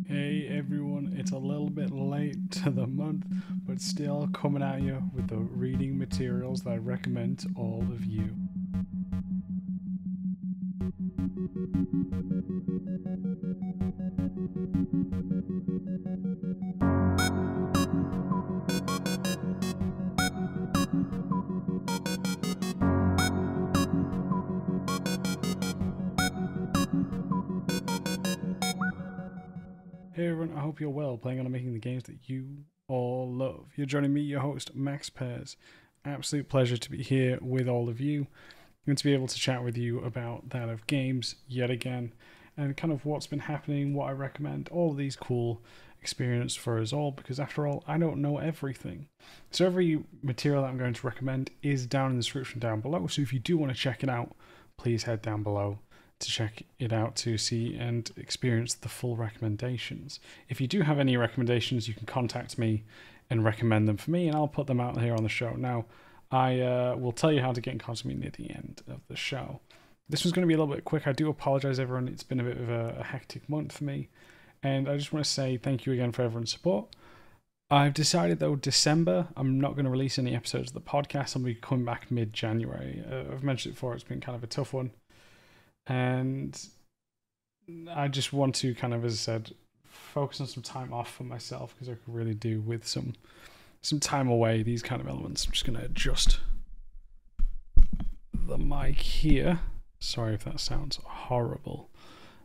Hey everyone, it's a little bit late to the month, but still coming at you with the reading materials that I recommend to all of you. Hey everyone, I hope you're well, playing on and making the games that you all love. You're joining me, your host, Max Pears. Absolute pleasure to be here with all of you and to be able to chat with you about that of games yet again and kind of what's been happening, what I recommend, all of these cool experience for us all, because after all, I don't know everything. So every material that I'm going to recommend is down in the description down below, so if you do want to check it out, please head down below to check it out to see and experience the full recommendations. If you do have any recommendations, you can contact me and recommend them for me, and I'll put them out here on the show. Now, I will tell you how to get in contact with me near the end of the show. This was going to be a little bit quick. I do apologize, everyone. It's been a bit of a hectic month for me, and I just want to say thank you again for everyone's support. I've decided, though, December, I'm not going to release any episodes of the podcast. I'll be coming back mid-January. I've mentioned it before, it's been kind of a tough one. And I just want to kind of, as I said, focus on some time off for myself, because I could really do with some time away, these kind of elements. I'm just going to adjust the mic here. Sorry if that sounds horrible.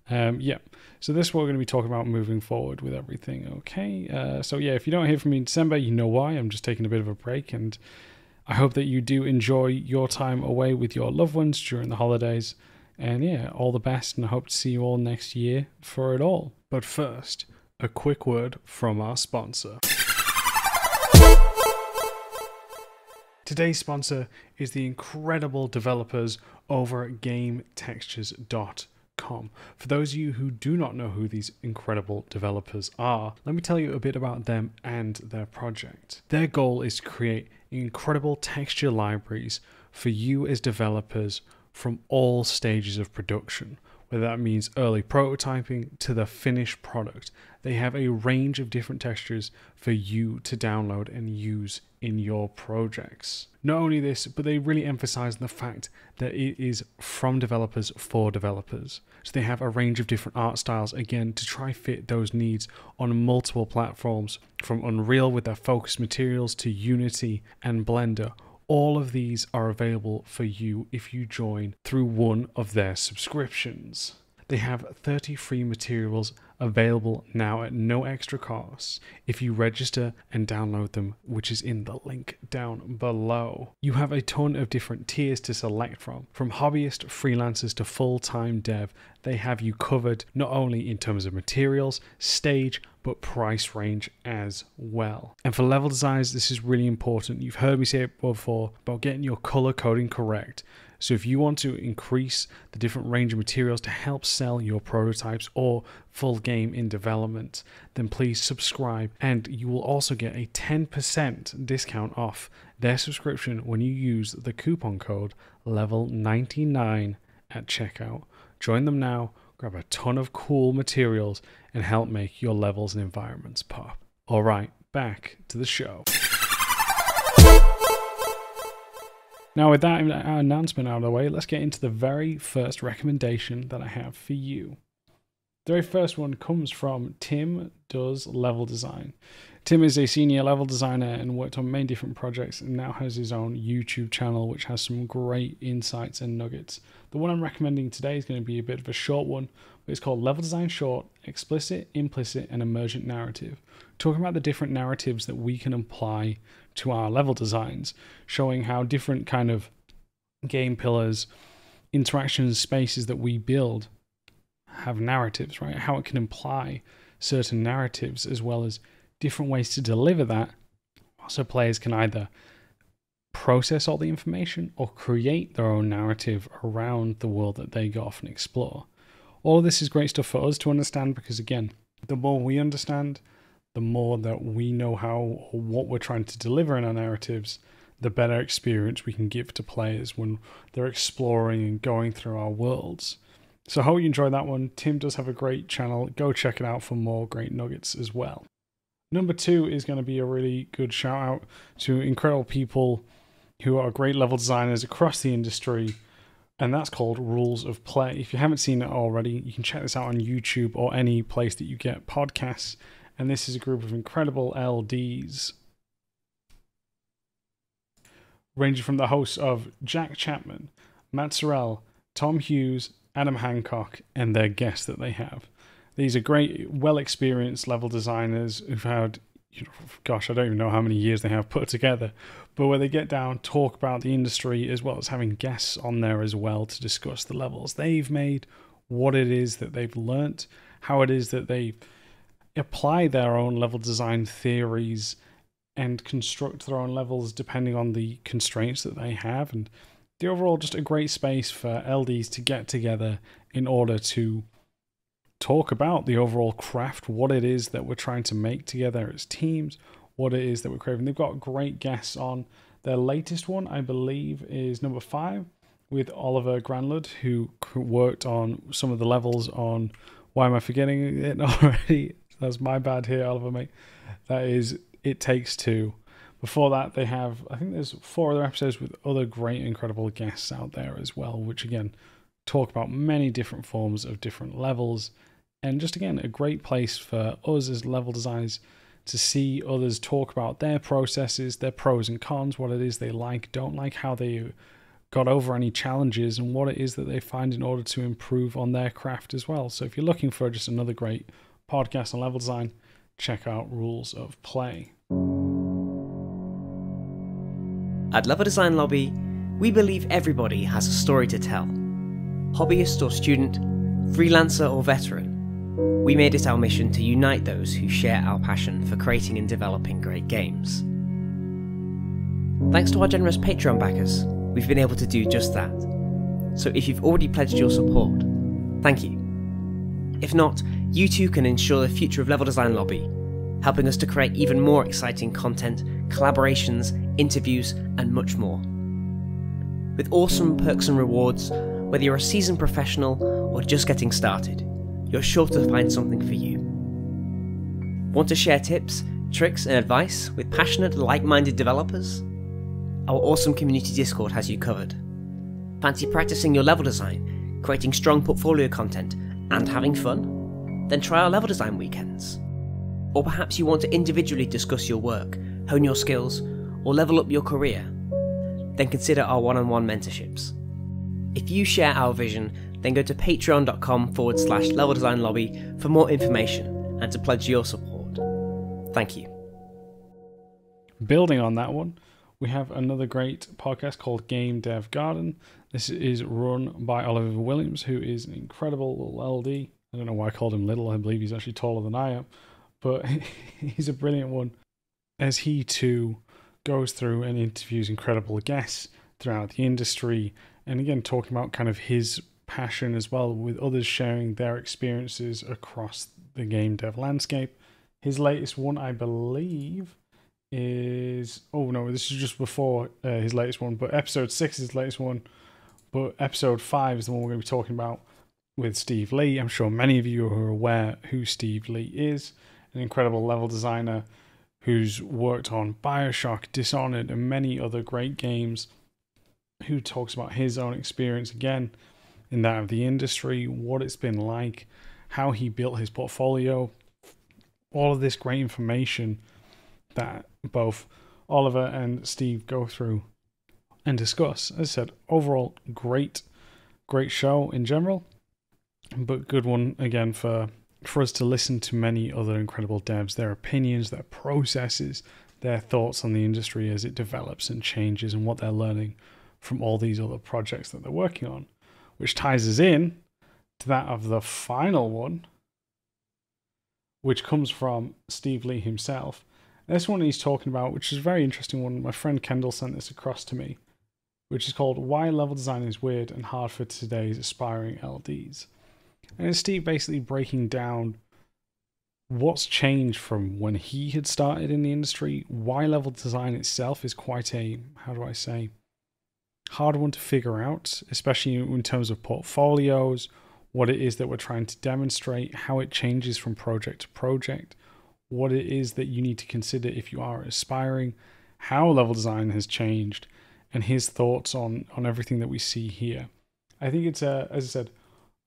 Yeah, so this is what we're going to be talking about moving forward with everything, okay? So yeah, if you don't hear from me in December, you know why. I'm just taking a bit of a break, and I hope that you do enjoy your time away with your loved ones during the holidays. And yeah, all the best, and I hope to see you all next year for it all. But first, a quick word from our sponsor. Today's sponsor is the incredible developers over at GameTextures.com. For those of you who do not know who these incredible developers are, let me tell you a bit about them and their project. Their goal is to create incredible texture libraries for you as developers from all stages of production, whether that means early prototyping to the finished product. They have a range of different textures for you to download and use in your projects. Not only this, but they really emphasize the fact that it is from developers for developers. So they have a range of different art styles, again, to try fit those needs on multiple platforms, from Unreal with their focus materials to Unity and Blender. All of these are available for you if you join through one of their subscriptions. They have 30 free materials available now at no extra cost if you register and download them, which is in the link down below. You have a ton of different tiers to select from hobbyist, freelancers to full-time dev. They have you covered not only in terms of materials, stage, but price range as well. And for level designers, this is really important. You've heard me say it before about getting your color coding correct. So if you want to increase the different range of materials to help sell your prototypes or full game in development, then please subscribe, and you will also get a 10% discount off their subscription when you use the coupon code level99 at checkout. Join them now, grab a ton of cool materials, and help make your levels and environments pop. All right, back to the show. Now, with that announcement out of the way, let's get into the very first recommendation that I have for you. The very first one comes from Tim Does Level Design. Tim is a senior level designer and worked on many different projects, and now has his own YouTube channel, which has some great insights and nuggets. The one I'm recommending today is going to be a bit of a short one, but it's called Level Design Short, Explicit, Implicit, and Emergent Narrative. Talking about the different narratives that we can apply to our level designs, showing how different kind of game pillars, interactions, spaces that we build have narratives, right? How it can imply certain narratives, as well as different ways to deliver that, so players can either process all the information or create their own narrative around the world that they go off and explore. All of this is great stuff for us to understand, because again, the more we understand, the more that we know how or what we're trying to deliver in our narratives, the better experience we can give to players when they're exploring and going through our worlds. So I hope you enjoyed that one. Tim does have a great channel. Go check it out for more great nuggets as well. Number 2 is going to be a really good shout out to incredible people who are great level designers across the industry, and that's called Rules of Play. If you haven't seen it already, you can check this out on YouTube or any place that you get podcasts. And this is a group of incredible LDs, ranging from the hosts of Jack Chapman, Matt Sorrell, Tom Hughes, Adam Hancock, and their guests that they have. These are great, well-experienced level designers who've had, gosh, I don't even know how many years they have put together, but where they get down, talk about the industry, as well as having guests on there as well to discuss the levels they've made, what it is that they've learnt, how it is that they apply their own level design theories and construct their own levels depending on the constraints that they have. And the overall, just a great space for LDs to get together in order to talk about the overall craft, what it is that we're trying to make together as teams, what it is that we're craving. They've got great guests on. Their latest one, I believe, is number 5 with Oliver Granlund, who worked on some of the levels on, why am I forgetting it already? That's my bad here, Oliver, mate. That is It Takes Two. Before that, they have, I think there's 4 other episodes with other great, incredible guests out there as well, which again, talk about many different forms of different levels. And just again, a great place for us as level designers to see others talk about their processes, their pros and cons, what it is they like, don't like, how they got over any challenges, and what it is that they find in order to improve on their craft as well. So if you're looking for just another great podcast on level design, check out Rules of Play. At Level Design Lobby, we believe everybody has a story to tell. Hobbyist or student, freelancer or veteran, we made it our mission to unite those who share our passion for creating and developing great games. Thanks to our generous Patreon backers, we've been able to do just that. So if you've already pledged your support, thank you. If not, you too can ensure the future of Level Design Lobby, helping us to create even more exciting content, collaborations, interviews, and much more. With awesome perks and rewards, whether you're a seasoned professional or just getting started, you're sure to find something for you. Want to share tips, tricks, and advice with passionate, like-minded developers? Our awesome community Discord has you covered. Fancy practicing your level design, creating strong portfolio content, and having fun? Then try our level design weekends. Or perhaps you want to individually discuss your work, hone your skills, or level up your career? Then consider our one-on-one mentorships. If you share our vision, then go to patreon.com/Level Design Lobby for more information and to pledge your support. Thank you. Building on that one, we have another great podcast called Game Dev Garden. This is run by Oliver Williams, who is an incredible little LD. I don't know why I called him little. I believe he's actually taller than I am, but he's a brilliant one, as he too goes through and interviews incredible guests throughout the industry, and again talking about kind of his passion as well, with others sharing their experiences across the game dev landscape. His latest one, I believe, is, oh no, this is just before his latest one, but episode 6 is his latest one, but episode 5 is the one we're going to be talking about with Steve Lee. I'm sure many of you are aware who Steve Lee is, an incredible level designer who's worked on BioShock, Dishonored, and many other great games, who talks about his own experience again in that of the industry, what it's been like, how he built his portfolio, all of this great information that both Oliver and Steve go through and discuss. As I said, overall, great show in general, but good one again for us to listen to many other incredible devs, their opinions, their processes, their thoughts on the industry as it develops and changes, and what they're learning from all these other projects that they're working on, which ties us in to that of the final one, which comes from Steve Lee himself. This one he's talking about, which is a very interesting one. My friend Kendall sent this across to me, which is called Why Level Design is Weird and Hard for Today's Aspiring LDs. And it's Steve basically breaking down what's changed from when he had started in the industry, why level design itself is quite a, how do I say, hard one to figure out, especially in terms of portfolios, what it is that we're trying to demonstrate, how it changes from project to project, what it is that you need to consider if you are aspiring, how level design has changed, and his thoughts on everything that we see here. I think it's, as I said,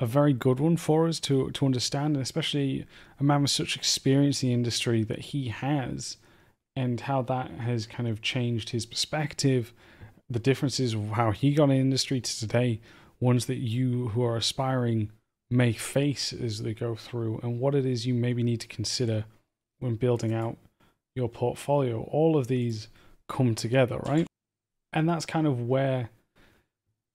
a very good one for us to understand, and especially a man with such experience in the industry that he has, and how that has kind of changed his perspective, the differences of how he got in the industry to today, ones that you who are aspiring may face as they go through, and what it is you maybe need to consider when building out your portfolio. All of these come together, right? And that's kind of where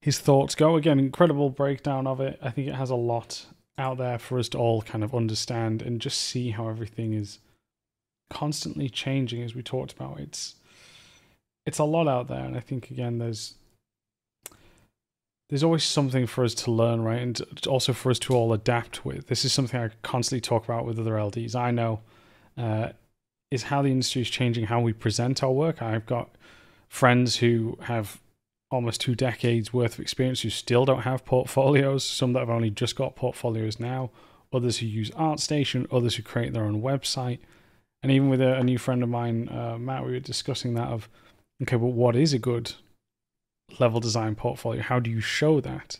his thoughts go. Again, incredible breakdown of it. I think it has a lot out there for us to all kind of understand and just see how everything is constantly changing, as we talked about. It's a lot out there, and I think, again, there's always something for us to learn, right? And also for us to all adapt with. This is something I constantly talk about with other LDs. I know is how the industry is changing, how we present our work. I've got friends who have almost 2 decades worth of experience who still don't have portfolios, some that have only just got portfolios now, others who use ArtStation, others who create their own website. And even with a new friend of mine, Matt, we were discussing that of, okay, but what is a good level design portfolio? How do you show that?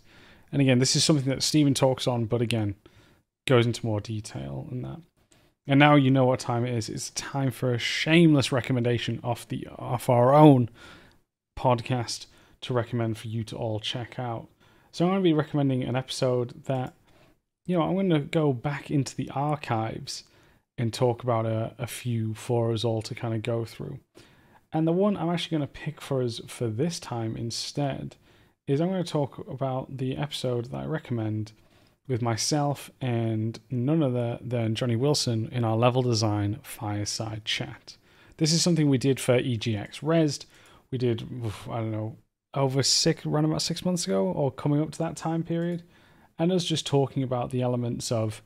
And again, this is something that Stephen talks on, but again, goes into more detail than that. And now you know what time it is. It's time for a shameless recommendation off our own podcast to recommend for you to all check out. So I'm going to be recommending an episode that, I'm going to go back into the archives and talk about a few for us all to kind of go through. And the one I'm actually going to pick for us for this time instead is I'm going to talk about the episode that I recommend with myself and none other than Johnny Wilson in our level design fireside chat. This is something we did for EGX Resd. We did, I don't know, around about 6 months ago, or coming up to that time period. And us just talking about the elements of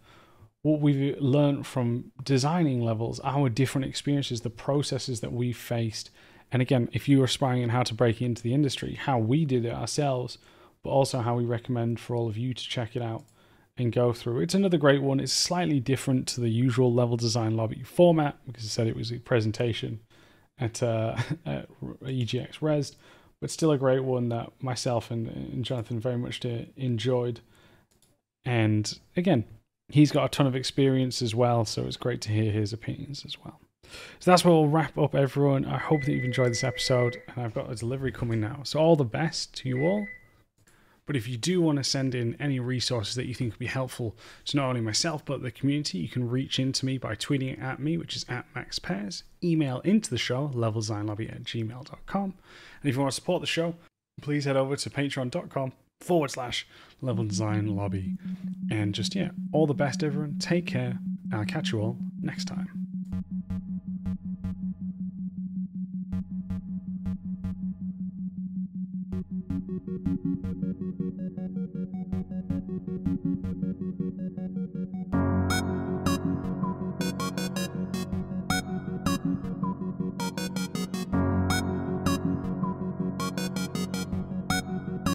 what we've learned from designing levels, our different experiences, the processes that we've faced. And again, if you're aspiring in how to break into the industry, how we did it ourselves, but also how we recommend for all of you to check it out and go through. It's another great one. It's slightly different to the usual level design lobby format, because I said it was a presentation at EGX Resd, but still a great one that myself and Jonathan very much enjoyed. And again, he's got a ton of experience as well, so it's great to hear his opinions as well. So that's where we'll wrap up, everyone. I hope that you've enjoyed this episode, and I've got a delivery coming now. So all the best to you all. But if you do want to send in any resources that you think would be helpful to not only myself, but the community, you can reach into me by tweeting at me, which is @MaxPairs, email into the show, leveldesignlobby@gmail.com. And if you want to support the show, please head over to patreon.com/leveldesignlobby. And just, all the best, everyone. Take care. I'll catch you all next time.